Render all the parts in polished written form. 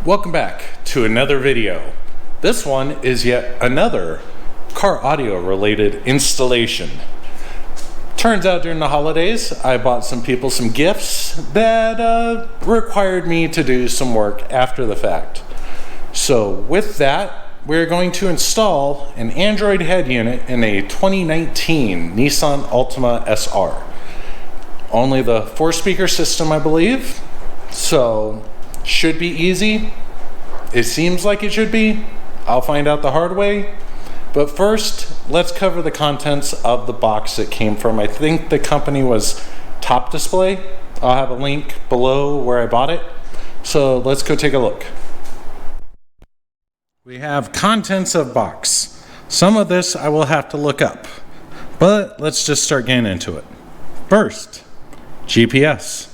Welcome back to another video. This one is yet another car audio related installation. Turns out during the holidays I bought some people some gifts that required me to do some work after the fact. So with that, we're going to install an Android head unit in a 2019 Nissan Altima SR. Only the 4-speaker system, I believe. So should be easy. It seems like it should be. I'll find out the hard way. But first, let's cover the contents of the box it came from. I think the company was Top Display. I'll have a link below where I bought it. So let's go take a look. We have contents of box. Some of this I will have to look up, but let's just start getting into it. First, GPS.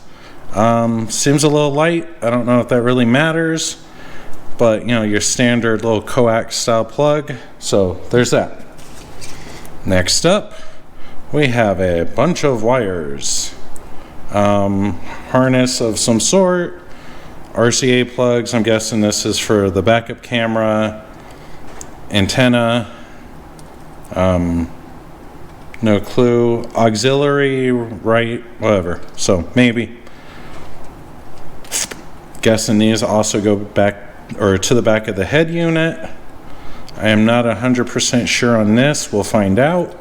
Seems a little light. I don't know if that really matters, but you know, your standard little coax style plug. So there's that. Next up, we have a bunch of wires. Harness of some sort. RCA plugs. I'm guessing this is for the backup camera. Antenna. No clue. Auxiliary, right, whatever. So maybe. Guessing these also go back or to the back of the head unit. I am not 100% sure on this. We'll find out.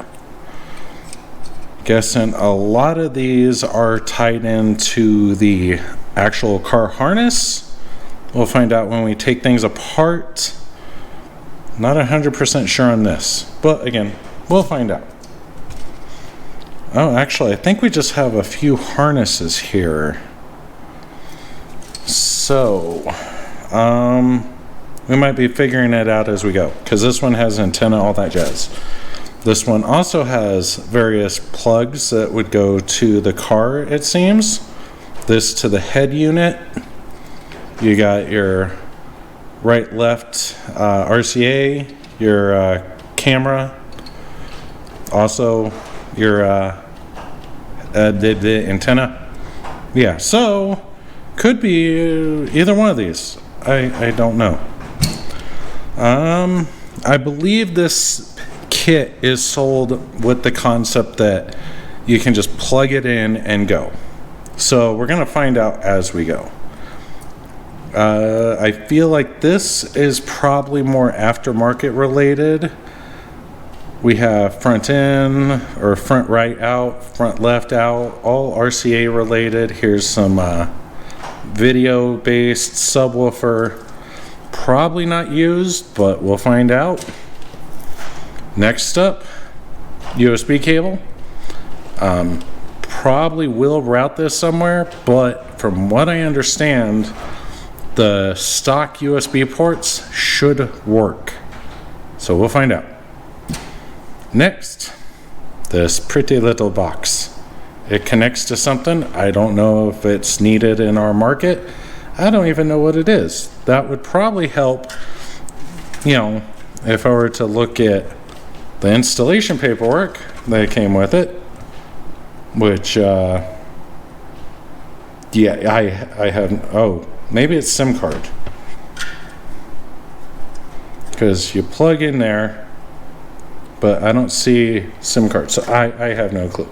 Guessing a lot of these are tied into the actual car harness. We'll find out when we take things apart. Not 100% sure on this, but again, we'll find out. Oh, actually, I think we just have a few harnesses here. So, we might be figuring it out as we go, because this one has antenna, all that jazz. This one also has various plugs that would go to the car, it seems. This to the head unit. You got your right, left RCA, your camera, also your the antenna. Yeah, so could be either one of these. I don't know. I believe this kit is sold with the concept that you can just plug it in and go. So we're going to find out as we go. I feel like this is probably more aftermarket related. We have front in or front right out, front left out, all RCA related. Here's some video based subwoofer. Probably not used, but we'll find out. Next up, USB cable. Probably will route this somewhere, but from what I understand, the stock USB ports should work. So we'll find out. Next, this pretty little box. It connects to something. I don't know if it's needed in our market. I don't even know what it is. That would probably help, you know, if I were to look at the installation paperwork that came with it, which, yeah, I have, oh, maybe it's SIM card. Because you plug in there, but I don't see SIM card, so I have no clue.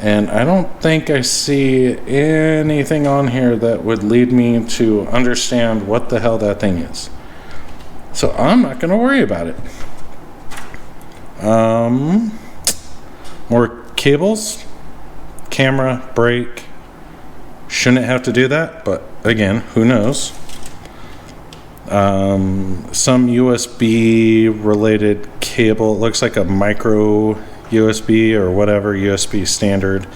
And I don't think I see anything on here that would lead me to understand what the hell that thing is. So I'm not going to worry about it. More cables, camera, brake. Shouldn't have to do that, but again, who knows? Some USB related cable. It looks like a micro USB or whatever USB standard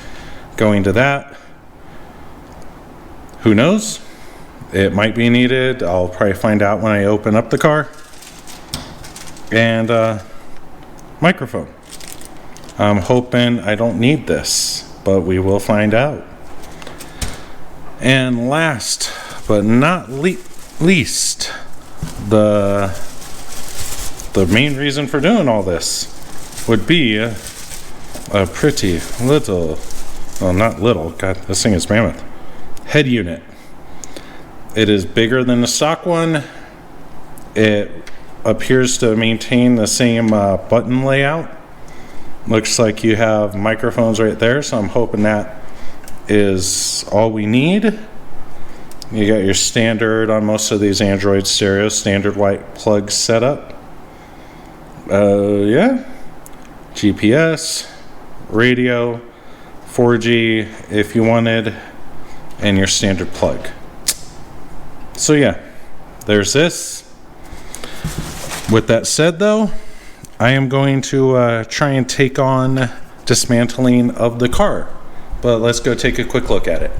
going to that. Who knows? It might be needed. I'll probably find out when I open up the car. And microphone. I'm hoping I don't need this, but we will find out. And last but not least, the main reason for doing all this would be a pretty little, well, not little, God, this thing is mammoth, head unit. It is bigger than the stock one. It appears to maintain the same button layout. Looks like you have microphones right there, so I'm hoping that is all we need. You got your standard, on most of these Android stereo, standard white plug setup. Yeah. GPS, radio, 4G if you wanted, and your standard plug. So yeah, there's this. With that said though, I am going to try and take on dismantling of the car. But let's go take a quick look at it.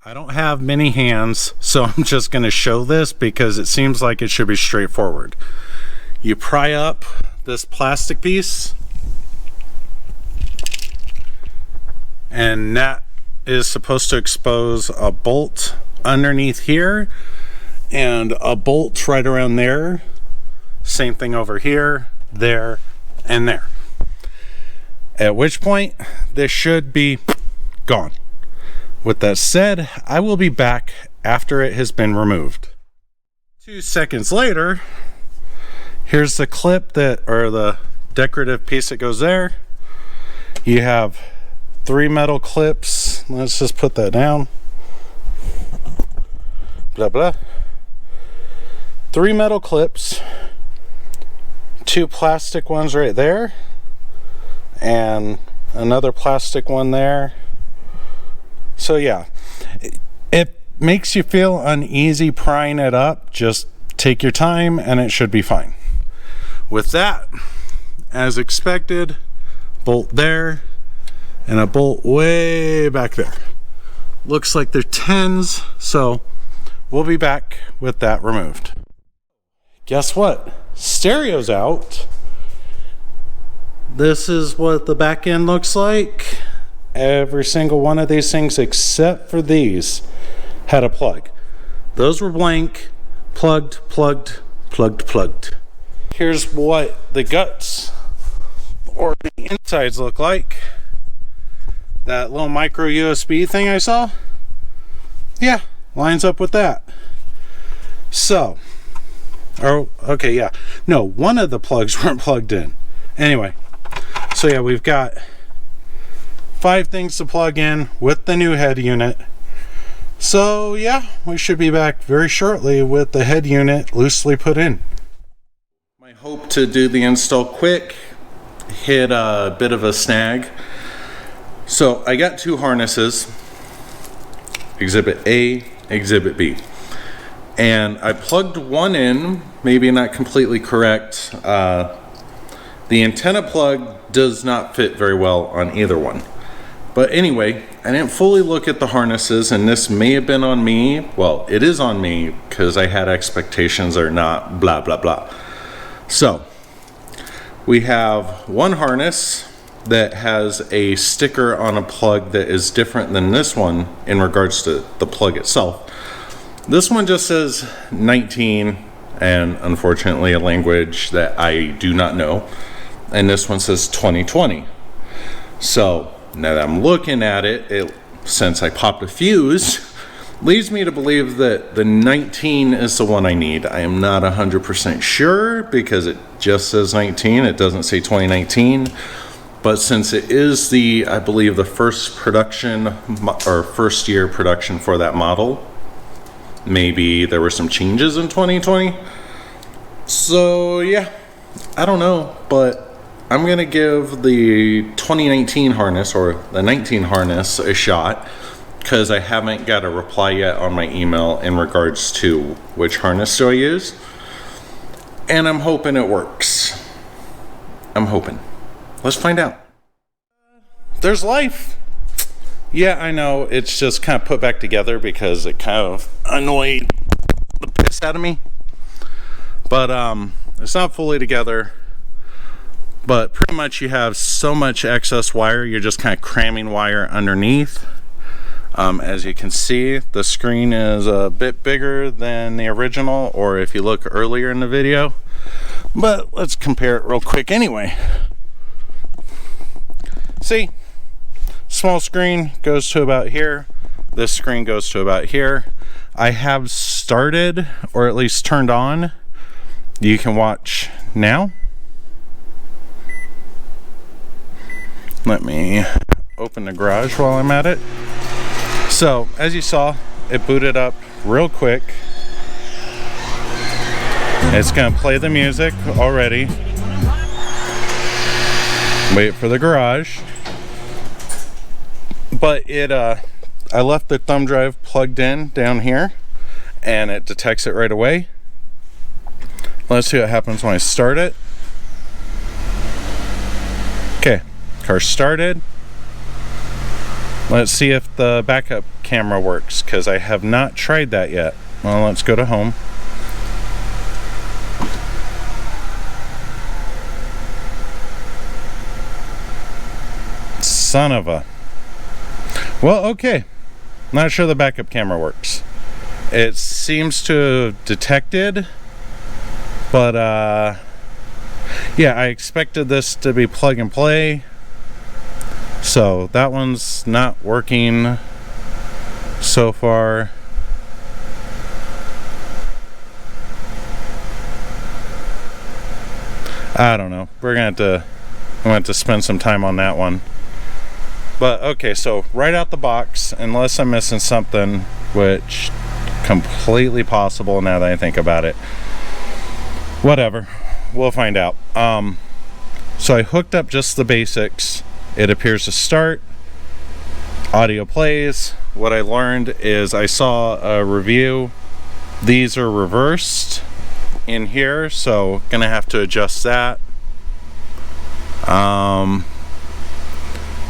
I don't have many hands, so I'm just going to show this because it seems like it should be straightforward. You pry up this plastic piece, and that is supposed to expose a bolt underneath here and a bolt right around there. Same thing over here, there, and there. At which point, this should be gone. With that said, I will be back after it has been removed. 2 seconds later, here's the clip that, or the decorative piece that goes there. You have 3 metal clips. Let's just put that down. Blah, blah. 3 metal clips. 2 plastic ones right there. And another plastic one there. So yeah, it makes you feel uneasy prying it up. Just take your time and it should be fine. With that, as expected, bolt there and a bolt way back there. Looks like they're 10s, so we'll be back with that removed. Guess what? Stereo's out. This is what the back end looks like. Every single one of these things except for these had a plug. Those were blank, plugged. Here's what the guts or the insides look like. That little micro USB thing I saw, yeah, lines up with that. So, okay, yeah. No, one of the plugs weren't plugged in. Anyway, so yeah, we've got 5 things to plug in with the new head unit. So yeah, we should be back very shortly with the head unit loosely put in. My hope to do the install quick hit a bit of a snag. So I got 2 harnesses, Exhibit A, Exhibit B. And I plugged one in, maybe not completely correct. The antenna plug does not fit very well on either one. But anyway, I didn't fully look at the harnesses, and this may have been on me. Well, it is on me because I had expectations or not, blah, blah, blah. So, we have one harness that has a sticker on a plug that is different than this one in regards to the plug itself. This one just says 19, and unfortunately a language that I do not know. And this one says 2020. So, now that I'm looking at it, since I popped a fuse, leads me to believe that the 19 is the one I need. I am not 100% sure because it just says 19. It doesn't say 2019. But since it is the, I believe, the first production or first year production for that model, maybe there were some changes in 2020. So yeah, I don't know, but I'm gonna give the 2019 harness or the 19 harness a shot because I haven't got a reply yet on my email in regards to which harness do I use, and I'm hoping it works. I'm hoping. Let's find out. There's life. Yeah, I know it's just kind of put back together because it kind of annoyed the piss out of me, but it's not fully together. But pretty much you have so much excess wire, you're just kind of cramming wire underneath. As you can see, the screen is a bit bigger than the original, or if you look earlier in the video. But let's compare it real quick anyway. See, small screen goes to about here. This screen goes to about here. I have started, or at least turned on. You can watch now. Let me open the garage while I'm at it. So, as you saw, it booted up real quick. It's gonna play the music already. Wait for the garage. But I left the thumb drive plugged in down here, and it detects it right away. Let's see what happens when I start it. Okay, car started. Let's see if the backup camera works, because I have not tried that yet. Well, let's go to home. Son of a... Well, okay. Not sure the backup camera works. It seems to have detected, but yeah, I expected this to be plug and play. So that one's not working so far. I don't know. I'm gonna have to spend some time on that one. But okay, so right out the box, unless I'm missing something, which completely possible now that I think about it. Whatever, we'll find out. So I hooked up just the basics. It appears to start. Audio plays. What I learned is I saw a review. These are reversed in here, so gonna have to adjust that.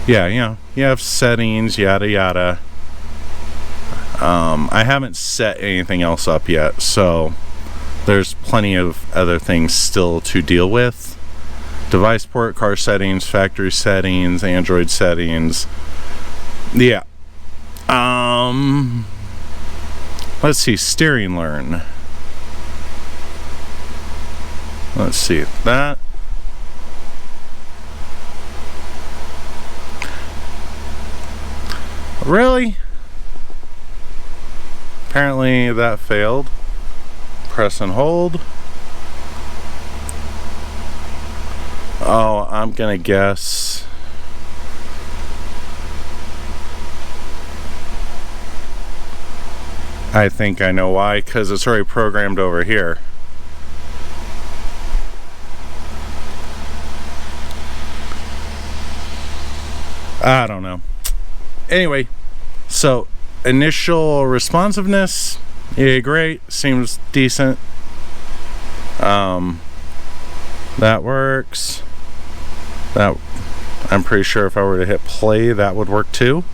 Yeah, you know, you have settings, yada yada. I haven't set anything else up yet, so there's plenty of other things still to deal with. Device port, car settings, factory settings, Android settings. Yeah. Let's see, steering learn. Let's see that. Really? Apparently that failed. Press and hold. Oh, I'm gonna guess. I think I know why, because it's already programmed over here. I don't know. Anyway, so initial responsiveness, yeah, great, seems decent. That works. That, I'm pretty sure if I were to hit play, that would work too.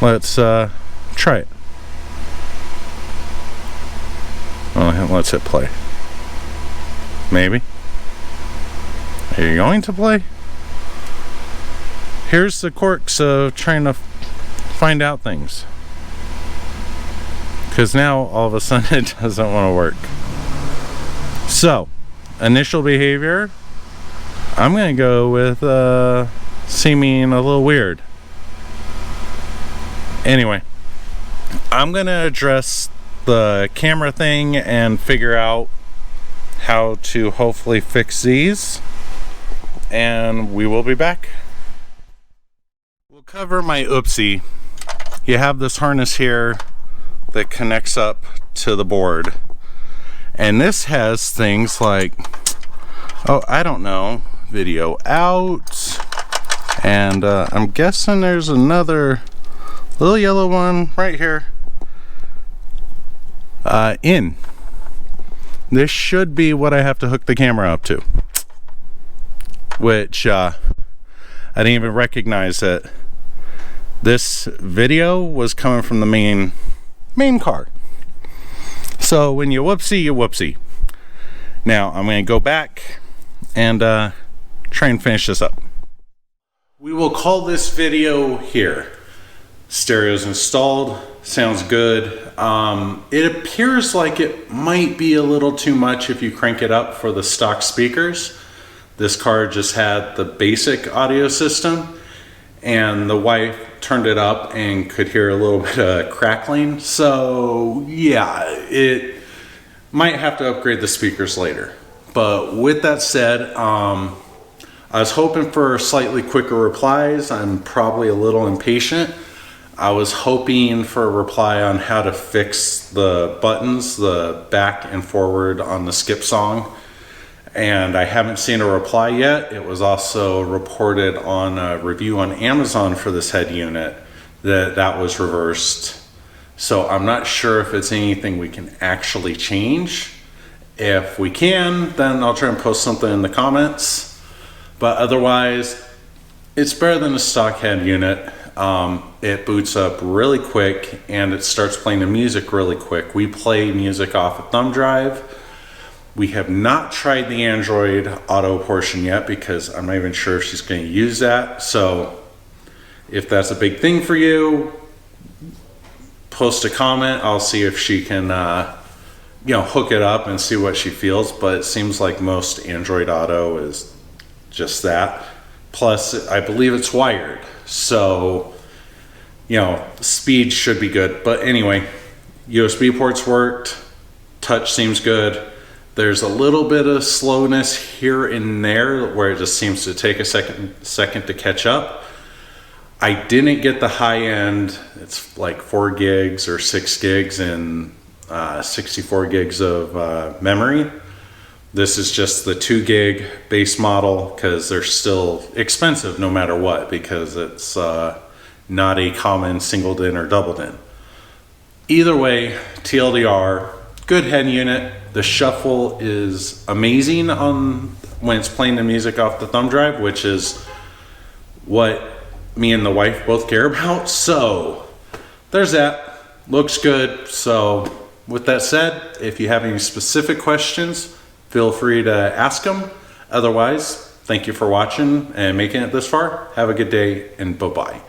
Let's try it. Oh, let's hit play. Maybe. Are you going to play? Here's the quirks of trying to find out things. Because now, all of a sudden, it doesn't want to work. So, initial behavior, I'm going to go with seeming a little weird. Anyway, I'm going to address the camera thing and figure out how to hopefully fix these. And we will be back. We'll cover my oopsie. You have this harness here that connects up to the board. And this has things like, oh, I don't know, video out. And I'm guessing there's another little yellow one right here. In. This should be what I have to hook the camera up to. Which, I didn't even recognize that this video was coming from the main car. So when you whoopsie, you whoopsie. Now I'm going to go back and try and finish this up. We will call this video here. Stereo's installed, sounds good. It appears like it might be a little too much if you crank it up for the stock speakers. This car just had the basic audio system, and the wife turned it up and could hear a little bit of crackling. So yeah, it might have to upgrade the speakers later. But with that said, I was hoping for slightly quicker replies. I'm probably a little impatient. I was hoping for a reply on how to fix the buttons, the back and forward on the skip song. And I haven't seen a reply yet. It was also reported on a review on Amazon for this head unit that was reversed. So I'm not sure if it's anything we can actually change. If we can, then I'll try and post something in the comments. But otherwise, it's better than a stock head unit. It boots up really quick and it starts playing the music really quick. We play music off a thumb drive. We have not tried the Android Auto portion yet because I'm not even sure if she's going to use that. So if that's a big thing for you, post a comment. I'll see if she can, hook it up and see what she feels. But it seems like most Android Auto is just that. Plus, I believe it's wired. So, speed should be good. But anyway, USB ports worked. Touch seems good. There's a little bit of slowness here and there where it just seems to take a second to catch up. I didn't get the high end. It's like 4 gigs or 6 gigs and 64 gigs of memory. This is just the 2 gig base model because they're still expensive no matter what because it's not a common singled in or doubled in. Either way, TLDR, good head unit. The shuffle is amazing when it's playing the music off the thumb drive, which is what me and the wife both care about. So there's that. Looks good. So with that said, if you have any specific questions, feel free to ask them. Otherwise, thank you for watching and making it this far. Have a good day and bye-bye.